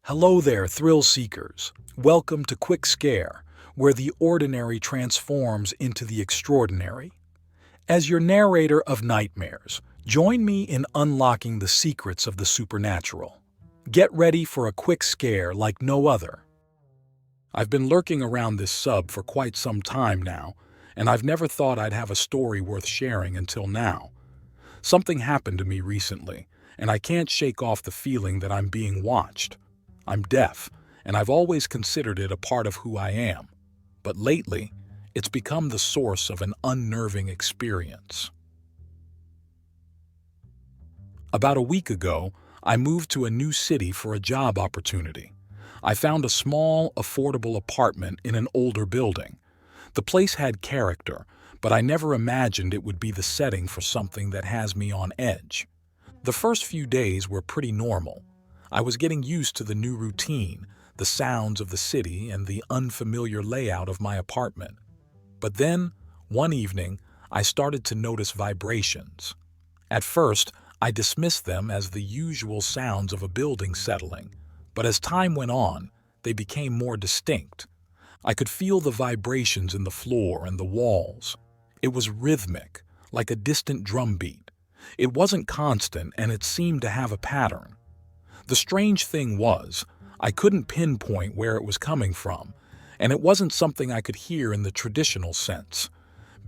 Hello there, thrill seekers. Welcome to Quick Scare, where the ordinary transforms into the extraordinary. As your narrator of nightmares, join me in unlocking the secrets of the supernatural. Get ready for a quick scare like no other. I've been lurking around this sub for quite some time now, and I've never thought I'd have a story worth sharing until now. Something happened to me recently, and I can't shake off the feeling that I'm being watched. I'm deaf, and I've always considered it a part of who I am. But lately, it's become the source of an unnerving experience. About a week ago, I moved to a new city for a job opportunity. I found a small, affordable apartment in an older building. The place had character, but I never imagined it would be the setting for something that has me on edge. The first few days were pretty normal. I was getting used to the new routine, the sounds of the city, and the unfamiliar layout of my apartment. But then, one evening, I started to notice vibrations. At first, I dismissed them as the usual sounds of a building settling, but as time went on, they became more distinct. I could feel the vibrations in the floor and the walls. It was rhythmic, like a distant drum beat. It wasn't constant, and it seemed to have a pattern. The strange thing was, I couldn't pinpoint where it was coming from, and it wasn't something I could hear in the traditional sense.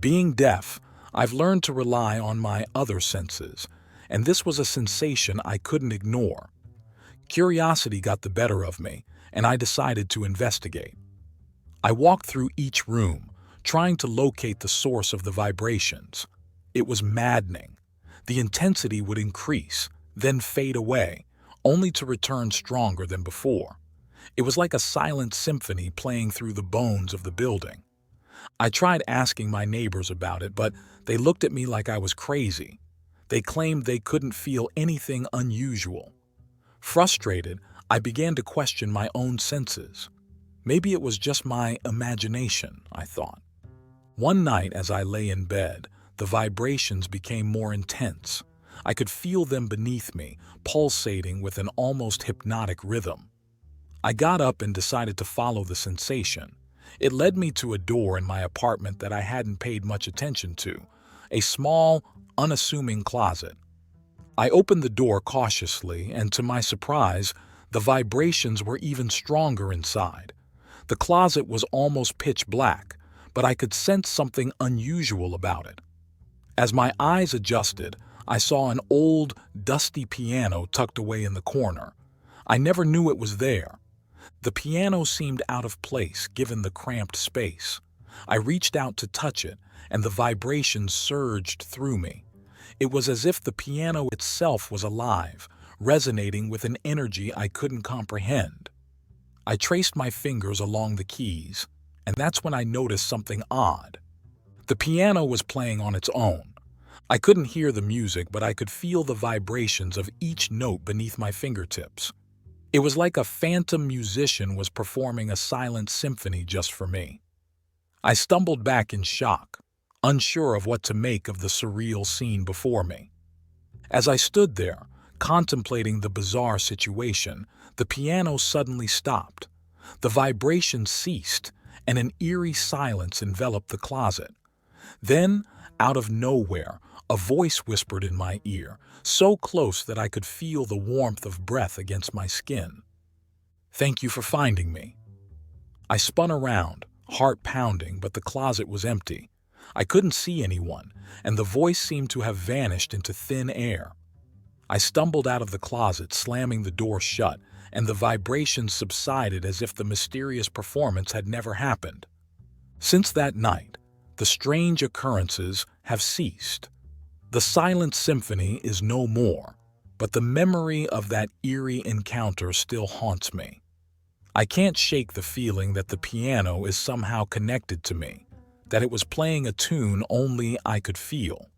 Being deaf, I've learned to rely on my other senses, and this was a sensation I couldn't ignore. Curiosity got the better of me, and I decided to investigate. I walked through each room, trying to locate the source of the vibrations. It was maddening. The intensity would increase, then fade away, only to return stronger than before. It was like a silent symphony playing through the bones of the building. I tried asking my neighbors about it, but they looked at me like I was crazy. They claimed they couldn't feel anything unusual. Frustrated, I began to question my own senses. Maybe it was just my imagination, I thought. One night as I lay in bed, the vibrations became more intense. I could feel them beneath me, pulsating with an almost hypnotic rhythm. I got up and decided to follow the sensation. It led me to a door in my apartment that I hadn't paid much attention to, a small, unassuming closet. I opened the door cautiously, and to my surprise, the vibrations were even stronger inside. The closet was almost pitch black, but I could sense something unusual about it. As my eyes adjusted, I saw an old, dusty piano tucked away in the corner. I never knew it was there. The piano seemed out of place given the cramped space. I reached out to touch it, and the vibrations surged through me. It was as if the piano itself was alive, resonating with an energy I couldn't comprehend. I traced my fingers along the keys, and that's when I noticed something odd. The piano was playing on its own. I couldn't hear the music, but I could feel the vibrations of each note beneath my fingertips. It was like a phantom musician was performing a silent symphony just for me. I stumbled back in shock, unsure of what to make of the surreal scene before me. As I stood there, contemplating the bizarre situation, the piano suddenly stopped. The vibrations ceased, and an eerie silence enveloped the closet. Then, out of nowhere, a voice whispered in my ear, so close that I could feel the warmth of breath against my skin. "Thank you for finding me." I spun around, heart pounding, but the closet was empty. I couldn't see anyone, and the voice seemed to have vanished into thin air. I stumbled out of the closet, slamming the door shut, and the vibrations subsided as if the mysterious performance had never happened. Since that night, the strange occurrences have ceased. The silent symphony is no more, but the memory of that eerie encounter still haunts me. I can't shake the feeling that the piano is somehow connected to me, that it was playing a tune only I could feel.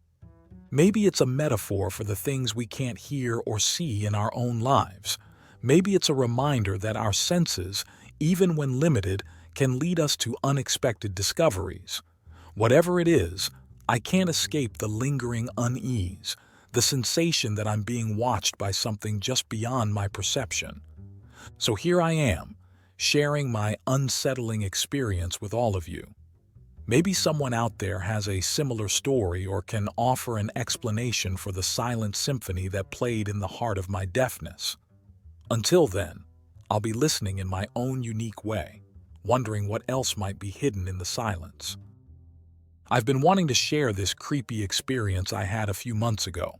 Maybe it's a metaphor for the things we can't hear or see in our own lives. Maybe it's a reminder that our senses, even when limited, can lead us to unexpected discoveries. Whatever it is, I can't escape the lingering unease, the sensation that I'm being watched by something just beyond my perception. So here I am, sharing my unsettling experience with all of you. Maybe someone out there has a similar story or can offer an explanation for the silent symphony that played in the heart of my deafness. Until then, I'll be listening in my own unique way, wondering what else might be hidden in the silence. I've been wanting to share this creepy experience I had a few months ago.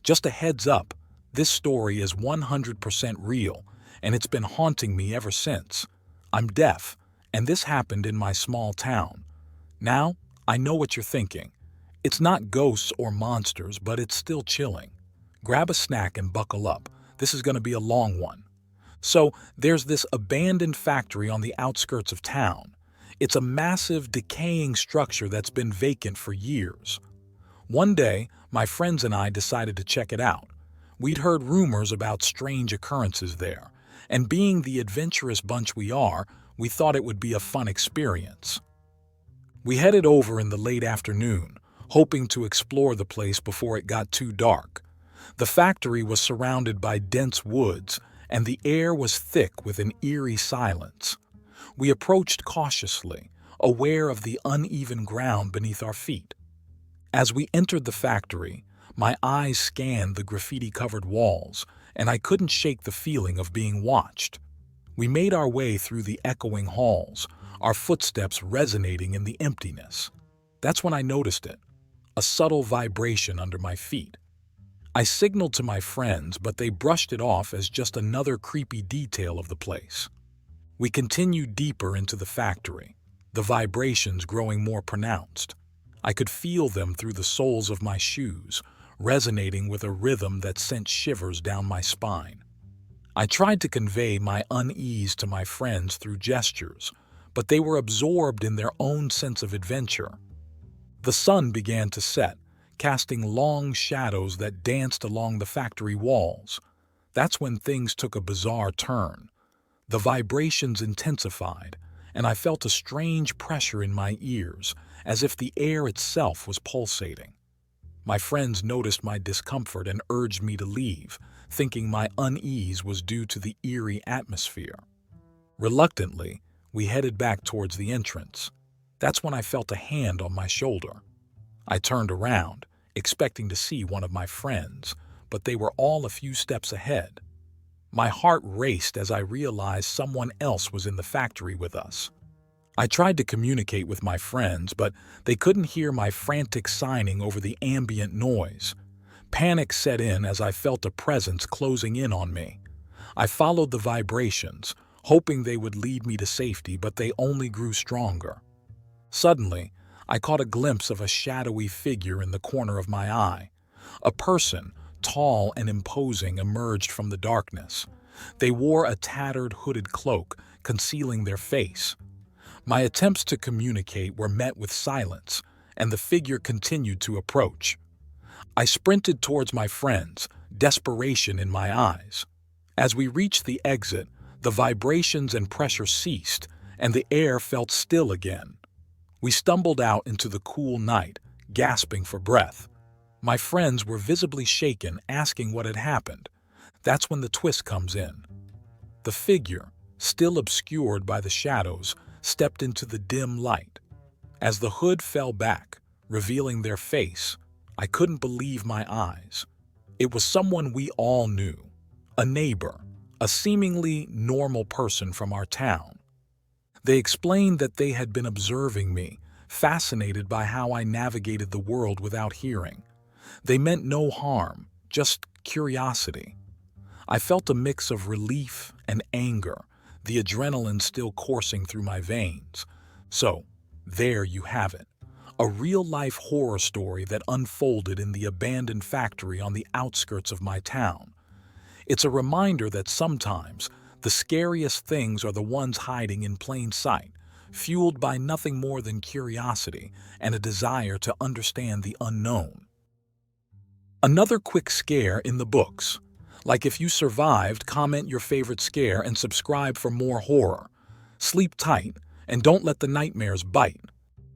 Just a heads up, this story is 100% real, and it's been haunting me ever since. I'm deaf, and this happened in my small town. Now, I know what you're thinking. It's not ghosts or monsters, but it's still chilling. Grab a snack and buckle up. This is going to be a long one. So, there's this abandoned factory on the outskirts of town. It's a massive, decaying structure that's been vacant for years. One day, my friends and I decided to check it out. We'd heard rumors about strange occurrences there, and being the adventurous bunch we are, we thought it would be a fun experience. We headed over in the late afternoon, hoping to explore the place before it got too dark. The factory was surrounded by dense woods, and the air was thick with an eerie silence. We approached cautiously, aware of the uneven ground beneath our feet. As we entered the factory, my eyes scanned the graffiti-covered walls, and I couldn't shake the feeling of being watched. We made our way through the echoing halls, our footsteps resonating in the emptiness. That's when I noticed it, a subtle vibration under my feet. I signaled to my friends, but they brushed it off as just another creepy detail of the place. We continued deeper into the factory, the vibrations growing more pronounced. I could feel them through the soles of my shoes, resonating with a rhythm that sent shivers down my spine. I tried to convey my unease to my friends through gestures, but they were absorbed in their own sense of adventure. The sun began to set, casting long shadows that danced along the factory walls. That's when things took a bizarre turn. The vibrations intensified, and I felt a strange pressure in my ears, as if the air itself was pulsating. My friends noticed my discomfort and urged me to leave, thinking my unease was due to the eerie atmosphere. Reluctantly, we headed back towards the entrance. That's when I felt a hand on my shoulder. I turned around, expecting to see one of my friends, but they were all a few steps ahead. My heart raced as I realized someone else was in the factory with us. I tried to communicate with my friends, but they couldn't hear my frantic signing over the ambient noise. Panic set in as I felt a presence closing in on me. I followed the vibrations, hoping they would lead me to safety, but they only grew stronger. Suddenly, I caught a glimpse of a shadowy figure in the corner of my eye. A person, tall and imposing, emerged from the darkness. They wore a tattered hooded cloak, concealing their face. My attempts to communicate were met with silence, and the figure continued to approach. I sprinted towards my friends, desperation in my eyes. As we reached the exit, the vibrations and pressure ceased, and the air felt still again. We stumbled out into the cool night, gasping for breath. My friends were visibly shaken, asking what had happened. That's when the twist comes in. The figure, still obscured by the shadows, stepped into the dim light. As the hood fell back, revealing their face, I couldn't believe my eyes. It was someone we all knew, a neighbor, a seemingly normal person from our town. They explained that they had been observing me, fascinated by how I navigated the world without hearing. They meant no harm, just curiosity. I felt a mix of relief and anger, the adrenaline still coursing through my veins. So, there you have it, a real-life horror story that unfolded in the abandoned factory on the outskirts of my town. It's a reminder that sometimes the scariest things are the ones hiding in plain sight, fueled by nothing more than curiosity and a desire to understand the unknown. Another quick scare in the books. Like if you survived, comment your favorite scare and subscribe for more horror. Sleep tight and don't let the nightmares bite.